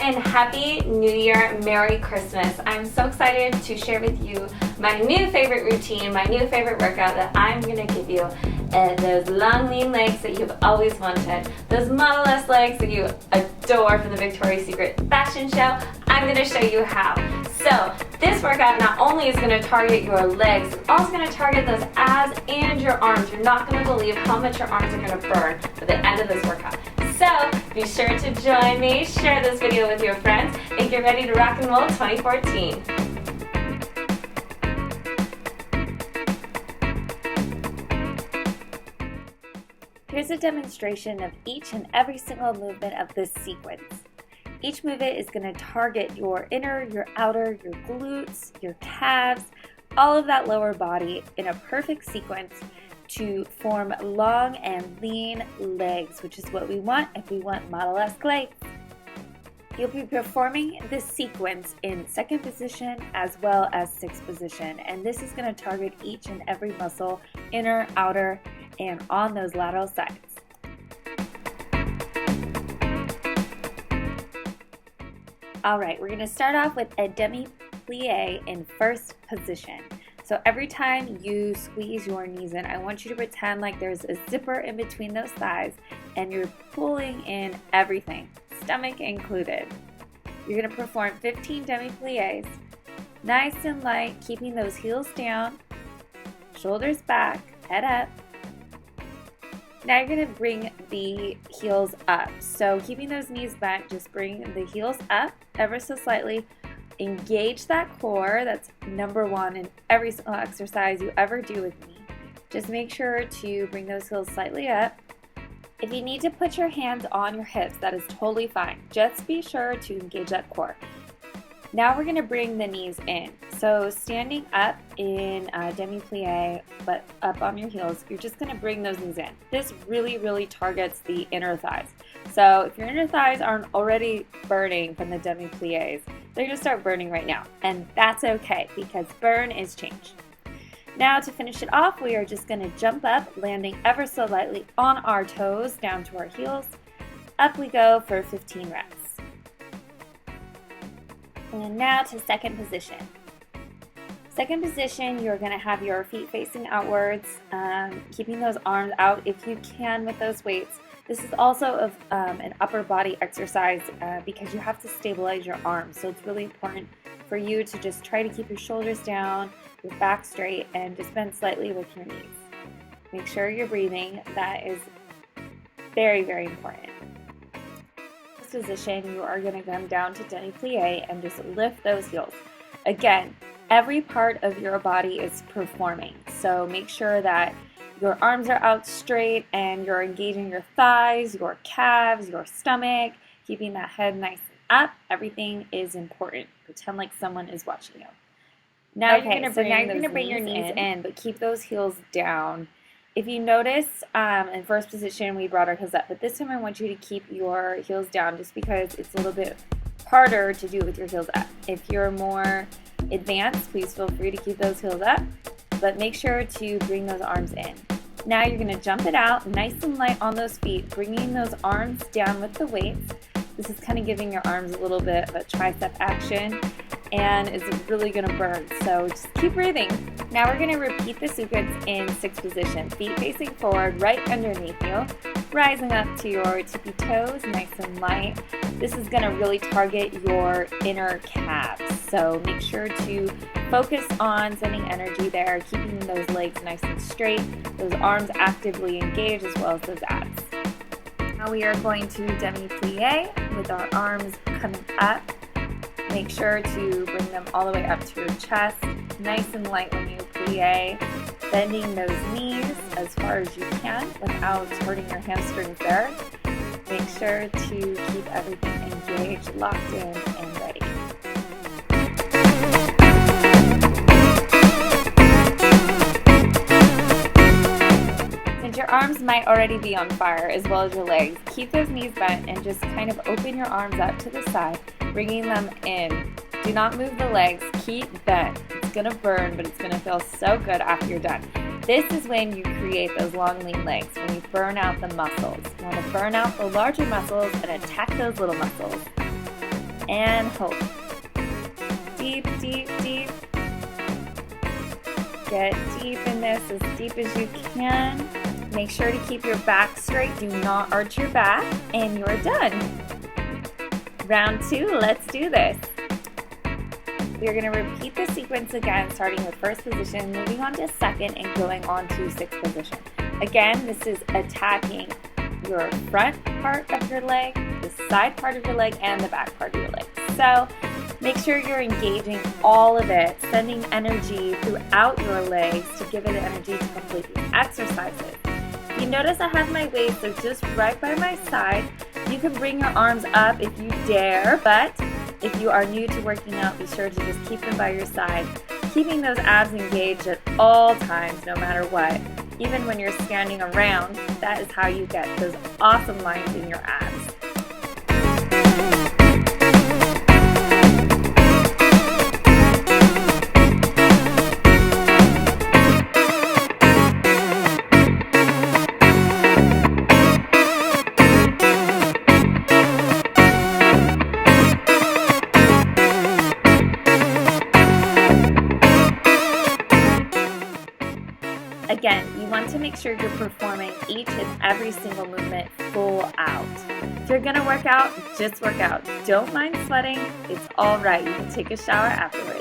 and Happy New Year, Merry Christmas. I'm so excited to share with you my new favorite routine, my new favorite workout that I'm going to give you. Those long, lean legs that you've always wanted, those Model S legs that you adore from the Victoria's Secret fashion show. I'm going to show you how. So this workout not only is going to target your legs, it's also going to target those abs and your arms. You're not going to believe how much your arms are going to burn at the end of this workout. So be sure to join me, share this video with your friends, and get ready to rock and roll 2014. Here's a demonstration of each and every single movement of this sequence. Each movement is going to target your inner, your outer, your glutes, your calves, all of that lower body in a perfect sequence to form long and lean legs, which is what we want if we want Model S legs. You'll be performing this sequence in second position as well as sixth position, and this is going to target each and every muscle, inner, outer, and on those lateral sides. Alright, we're going to start off with a demi-plie in first position. So every time you squeeze your knees in, I want you to pretend like there's a zipper in between those thighs and you're pulling in everything, stomach included. You're going to perform 15 demi-plies, nice and light, keeping those heels down, shoulders back, head up. Now you're going to bring the heels up. So keeping those knees bent, just bring the heels up ever so slightly. Engage that core. That's number one in every single exercise you ever do with me. Just make sure to bring those heels slightly up. If you need to put your hands on your hips, that is totally fine. Just be sure to engage that core. Now we're going to bring the knees in. So standing up in demi-plie, but up on your heels, you're just going to bring those knees in. This really targets the inner thighs. So if your inner thighs aren't already burning from the demi-plies, they're going to start burning right now. And that's okay because burn is change. Now to finish it off, we are just going to jump up, landing ever so lightly on our toes down to our heels. Up we go for 15 reps. And now to second position. Second position, you're going to have your feet facing outwards, keeping those arms out if you can with those weights. This is also an upper body exercise because you have to stabilize your arms. So it's really important for you to just try to keep your shoulders down, your back straight, and just bend slightly with your knees. Make sure you're breathing. That is very important. Position, you are going to come down to demi-plie and just lift those heels. Again, every part of your body is performing, so make sure that your arms are out straight and you're engaging your thighs, your calves, your stomach, keeping that head nice and up. Everything is important. Pretend like someone is watching you. Now you're going to bring your knees in, but keep those heels down. If you notice, in first position, we brought our heels up, but this time I want you to keep your heels down just because it's a little bit harder to do with your heels up. If you're more advanced, please feel free to keep those heels up, but make sure to bring those arms in. Now you're going to jump it out nice and light on those feet, bringing those arms down with the weights. This is kind of giving your arms a little bit of a tricep action, and it's really going to burn, so just keep breathing. Now we're going to repeat the sequence in sixth position. Feet facing forward, right underneath you, rising up to your tippy toes, nice and light. This is going to really target your inner calves, so make sure to focus on sending energy there, keeping those legs nice and straight, those arms actively engaged as well as those abs. Now we are going to demi-plie with our arms coming up. Make sure to bring them all the way up to your chest, nice and light when you plie, bending those knees as far as you can without hurting your hamstrings there. Make sure to keep everything engaged, locked in, and ready. Since your arms might already be on fire as well as your legs, keep those knees bent and just kind of open your arms up to the side, bringing them in. Do not move the legs, keep bent. It's going to burn, but it's going to feel so good after you're done. This is when you create those long, lean legs, when you burn out the muscles. You want to burn out the larger muscles and attack those little muscles. and hold. Deep, deep, deep. Get deep in this, as deep as you can. Make sure to keep your back straight. Do not arch your back, and you're done. Round 2, let's do this. We're going to repeat the sequence again, starting with first position, moving on to second, and going on to sixth position. Again, this is attacking your front part of your leg, the side part of your leg, and the back part of your leg. So make sure you're engaging all of it, sending energy throughout your legs to give it energy to complete these exercises. You notice I have my weights, they're just right by my side. You can bring your arms up if you dare, but if you are new to working out, be sure to just keep them by your side, keeping those abs engaged at all times, no matter what. Even when you're standing around, that is how you get those awesome lines in your abs. Again, you want to make sure you're performing each and every single movement full out. If you're going to work out, just work out. Don't mind sweating. It's all right. You can take a shower afterwards.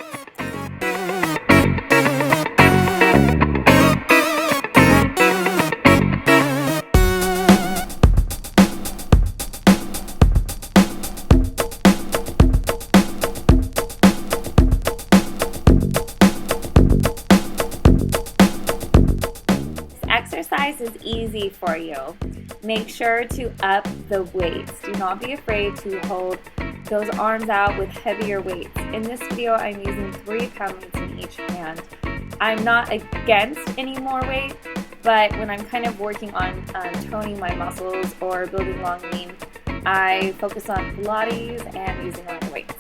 Exercise is easy for you. Make sure to up the weights. Do not be afraid to hold those arms out with heavier weights. In this video, I'm using 3-pound weights in each hand. I'm not against any more weight, but when I'm kind of working on toning my muscles or building long lean, I focus on Pilates and using lighter weights.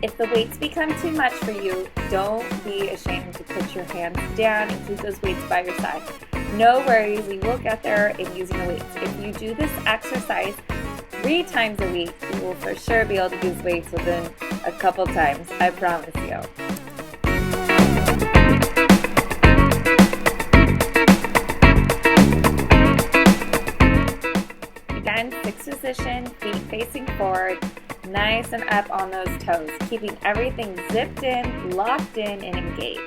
If the weights become too much for you, don't be ashamed to put your hands down and keep those weights by your side. No worries, you will get there in using the weights. If you do this exercise 3 times a week, you will for sure be able to use weights within a couple times, I promise you. Again, 6th position, feet facing forward. Nice and up on those toes, keeping everything zipped in, locked in, and engaged.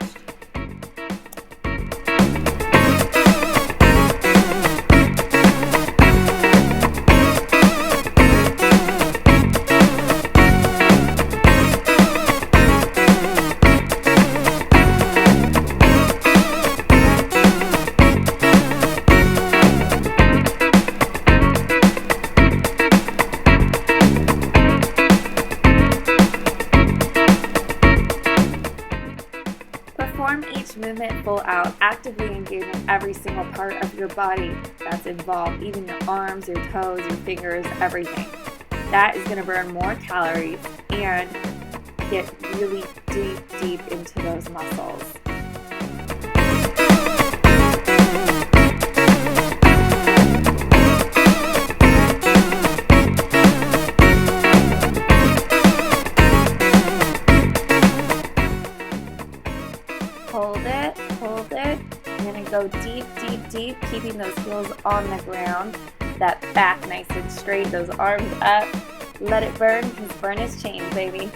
Perform each movement full out, actively engaging every single part of your body that's involved, even your arms, your toes, your fingers, everything. That is going to burn more calories and get really deep into those muscles. Hold it. I'm going to go deep, keeping those heels on the ground, that back nice and straight, those arms up. Let it burn, because burn is change, baby.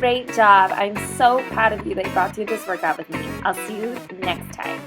Great job. I'm so proud of you that you got through this workout with me. I'll see you next time.